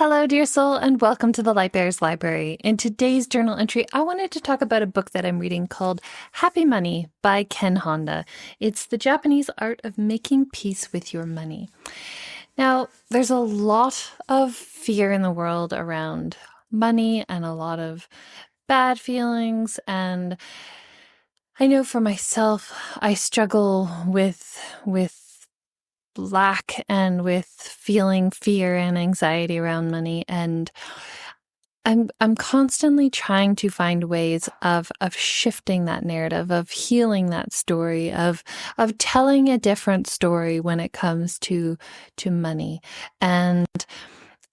Hello, dear soul, and welcome to the Lightbearer's Library. In today's journal entry, I wanted to talk about a book that I'm reading called Happy Money by Ken Honda. It's the Japanese art of making peace with your money. Now, there's a lot of fear in the world around money and a lot of bad feelings. And I know for myself, I struggle with lack and with feeling fear and anxiety around money, and I'm constantly trying to find ways of shifting that narrative, of healing that story, of telling a different story when it comes to money. And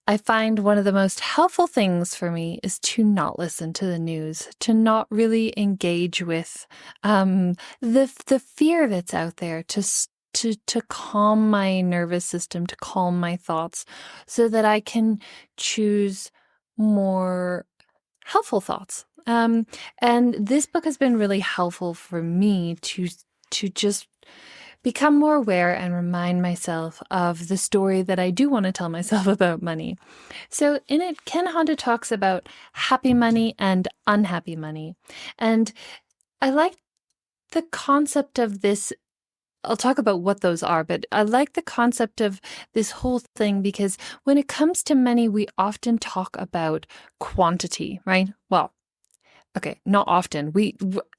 I find one of the most helpful things for me is to not listen to the news, to not really engage with the fear that's out there, to calm my nervous system, to calm my thoughts, so that I can choose more helpful thoughts. And this book has been really helpful for me to just become more aware and remind myself of the story that I do want to tell myself about money. So in it, Ken Honda talks about happy money and unhappy money. And I like the concept of this. I'll talk about what those are, but I like the concept of this whole thing because when it comes to money, we often talk about quantity, right? Well, okay, not often.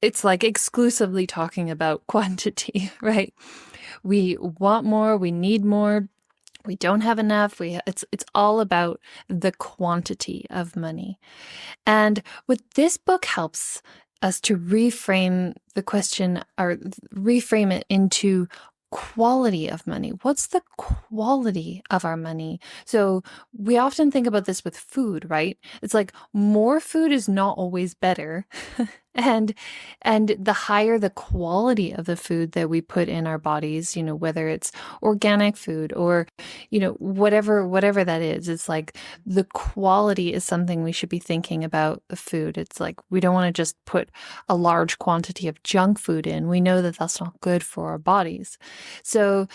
It's like exclusively talking about quantity, right? We want more, we need more, we don't have enough. It's all about the quantity of money. And what this book helps us to reframe the question, or reframe it into quality of money. What's the quality of our money? So we often think about this with food, right? It's like more food is not always better. And the higher the quality of the food that we put in our bodies, whether it's organic food or, whatever that is, it's like the quality is something we should be thinking about the food. It's like we don't want to just put a large quantity of junk food in. We know that that's not good for our bodies. So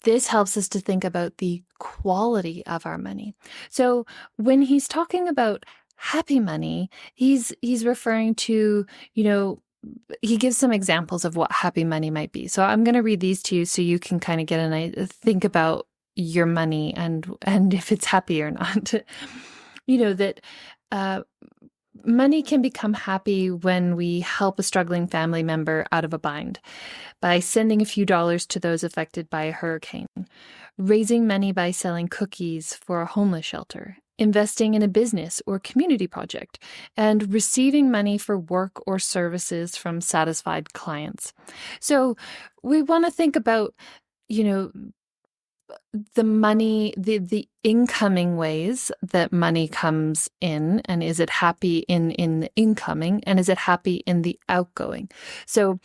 this helps us to think about the quality of our money. So when he's talking about happy money, he's referring to, he gives some examples of what happy money might be. So I'm going to read these to you so you can kind of think about your money and if it's happy or not. That money can become happy when we help a struggling family member out of a bind by sending a few dollars to those affected by a hurricane, raising money by selling cookies for a homeless shelter, investing in a business or community project, and receiving money for work or services from satisfied clients. So we want to think about, the money, the incoming ways that money comes in, and is it happy in the incoming, and is it happy in the outgoing? So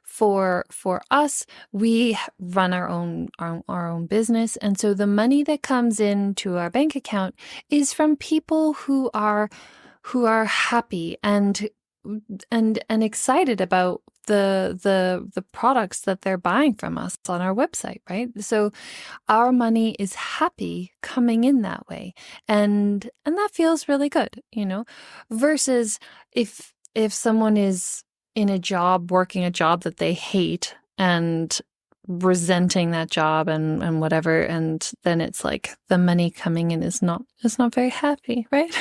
for us, we run our own business, and so the money that comes into our bank account is from people who are happy and excited about the products that they're buying from us on our website, right? So our money is happy coming in that way, and that feels really good, versus if someone is in a job, working a job that they hate and resenting that job and whatever, and then it's like the money coming in is not very happy, right?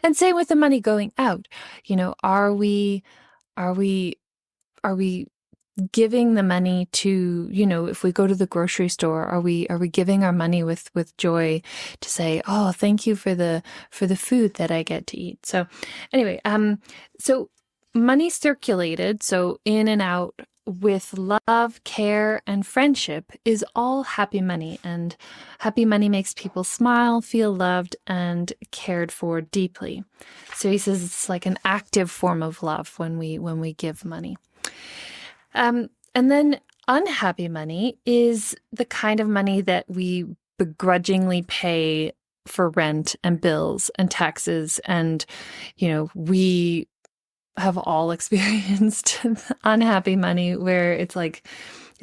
And same with the money going out. Are we giving the money to, if we go to the grocery store, are we giving our money with joy to say, oh, thank you for the food that I get to eat? So anyway, so money circulated, so in and out, with love, care, and friendship is all happy money. And happy money makes people smile, feel loved, and cared for deeply. So he says it's like an active form of love when we give money. And then unhappy money is the kind of money that we begrudgingly pay for rent and bills and taxes. And, we have all experienced unhappy money where it's like,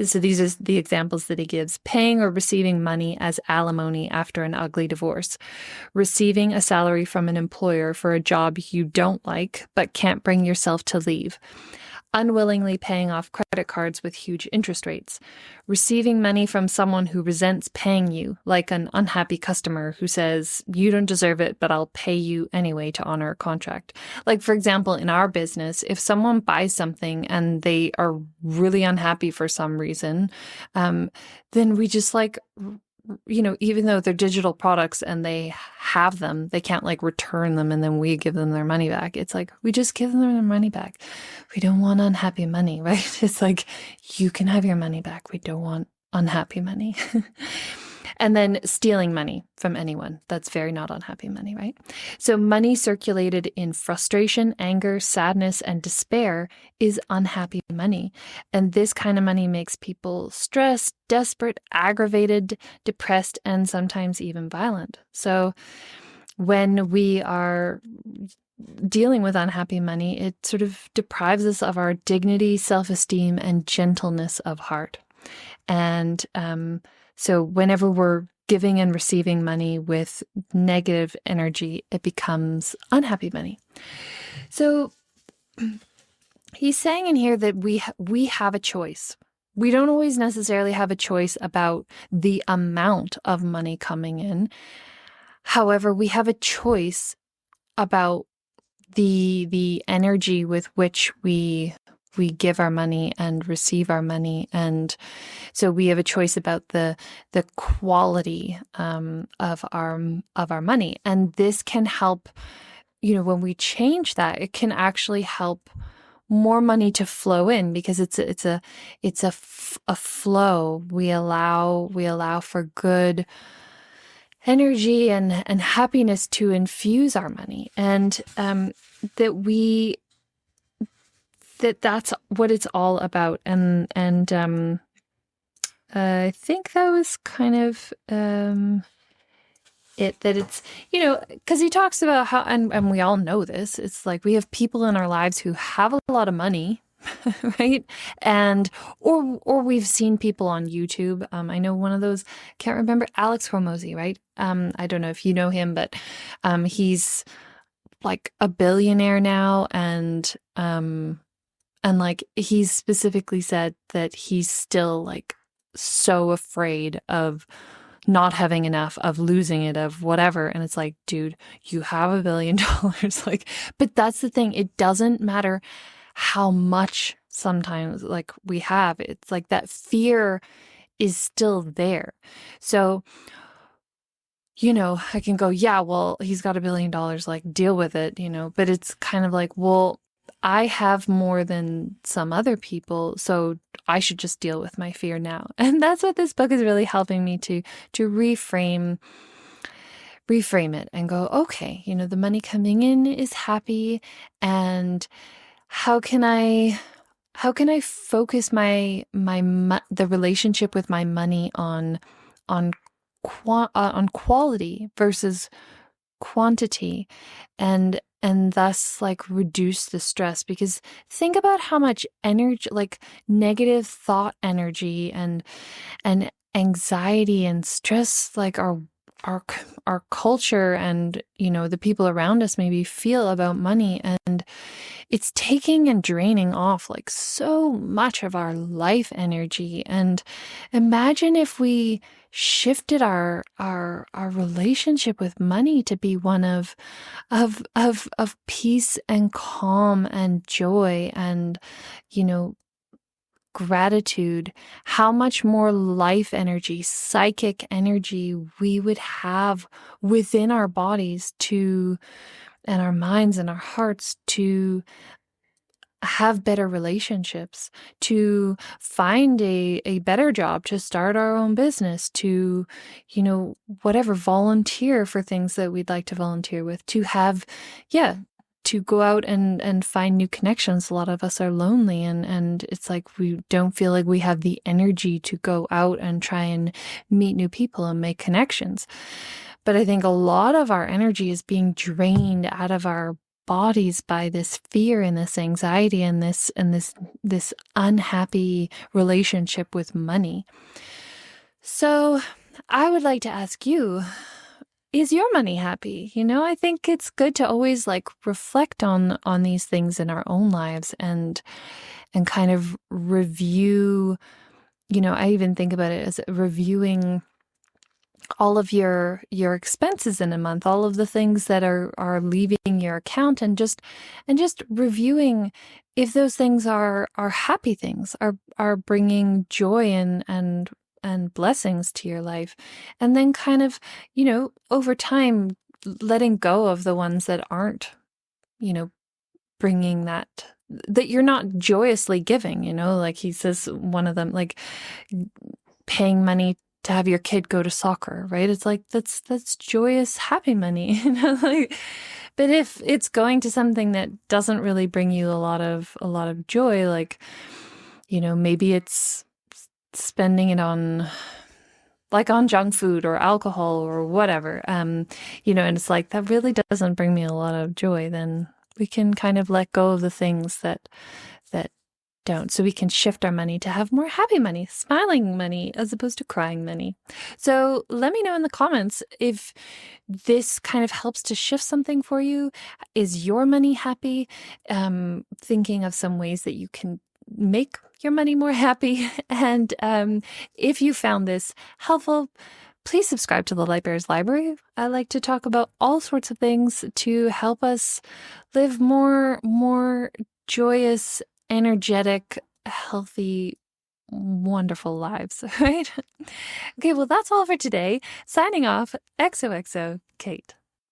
So these are the examples that he gives: paying or receiving money as alimony after an ugly divorce, receiving a salary from an employer for a job you don't like but can't bring yourself to leave, unwillingly paying off credit cards with huge interest rates, receiving money from someone who resents paying you, like an unhappy customer who says, you don't deserve it, but I'll pay you anyway to honor a contract. Like, for example, in our business, if someone buys something and they are really unhappy for some reason, then we just even though they're digital products and they have them, they can't return them and then we give them their money back. It's like, we just give them their money back. We don't want unhappy money, right? It's like, you can have your money back. We don't want unhappy money. And then stealing money from anyone. That's very not unhappy money, right? So money circulated in frustration, anger, sadness, and despair is unhappy money. And this kind of money makes people stressed, desperate, aggravated, depressed, and sometimes even violent. So when we are dealing with unhappy money, it sort of deprives us of our dignity, self-esteem, and gentleness of heart. And so whenever we're giving and receiving money with negative energy, it becomes unhappy money. So he's saying in here that we have a choice. We don't always necessarily have a choice about the amount of money coming in. However, we have a choice about the energy with which we give our money and receive our money. And so we have a choice about the quality of our money. And this can help, when we change that, it can actually help more money to flow in, because it's a flow. We allow for good energy and happiness to infuse our money, and that's what it's all about. And I think that was kind of it, that it's, because he talks about how, and we all know this, it's like we have people in our lives who have a lot of money, right? And, or we've seen people on YouTube. I know one of those, can't remember, Alex Hormozy, right? I don't know if you know him, but he's like a billionaire now, and he's specifically said that he's still so afraid of not having enough, of losing it, of whatever. And it's like, dude, you have $1 billion. But that's the thing. It doesn't matter how much sometimes we have. It's like that fear is still there. So, I can go, yeah, well, he's got $1 billion, deal with it, but it's kind of like, well, I have more than some other people, so I should just deal with my fear now. And that's what this book is really helping me to reframe it and go, okay, the money coming in is happy, and how can I focus the relationship with my money on quality versus quantity, and thus reduce the stress. Because think about how much energy, negative thought energy and anxiety and stress, our culture and the people around us maybe feel about money, and it's taking and draining off so much of our life energy. And imagine if we shifted our relationship with money to be one of peace and calm and joy and gratitude. How much more life energy, psychic energy we would have within our bodies and our minds and our hearts to have better relationships, to find a better job, to start our own business, to, volunteer for things that we'd like to volunteer with, to have, to go out and find new connections. A lot of us are lonely, and it's like we don't feel like we have the energy to go out and try and meet new people and make connections. But I think a lot of our energy is being drained out of our bodies by this fear and this anxiety and this unhappy relationship with money. So I would like to ask you, is your money happy? I think it's good to always reflect on these things in our own lives and kind of review. I even think about it as reviewing all of your expenses in a month, all of the things that are leaving your account, and just reviewing if those things are happy things, are bringing joy and blessings to your life. And then kind of, over time, letting go of the ones that aren't, bringing that you're not joyously giving, like he says, one of them, like paying money to have your kid go to soccer, right? It's like, that's joyous, happy money, but if it's going to something that doesn't really bring you a lot of joy, maybe it's spending it on junk food or alcohol or whatever, and it's like, that really doesn't bring me a lot of joy, then we can kind of let go of the things that don't, so we can shift our money to have more happy money, smiling money, as opposed to crying money. So let me know in the comments if this kind of helps to shift something for you. Is your money happy? Thinking of some ways that you can make your money more happy. And if you found this helpful, please subscribe to the Lightbearers Library. I like to talk about all sorts of things to help us live more joyous, energetic, healthy, wonderful lives, right? Okay, well, that's all for today. Signing off, XOXO, Kate.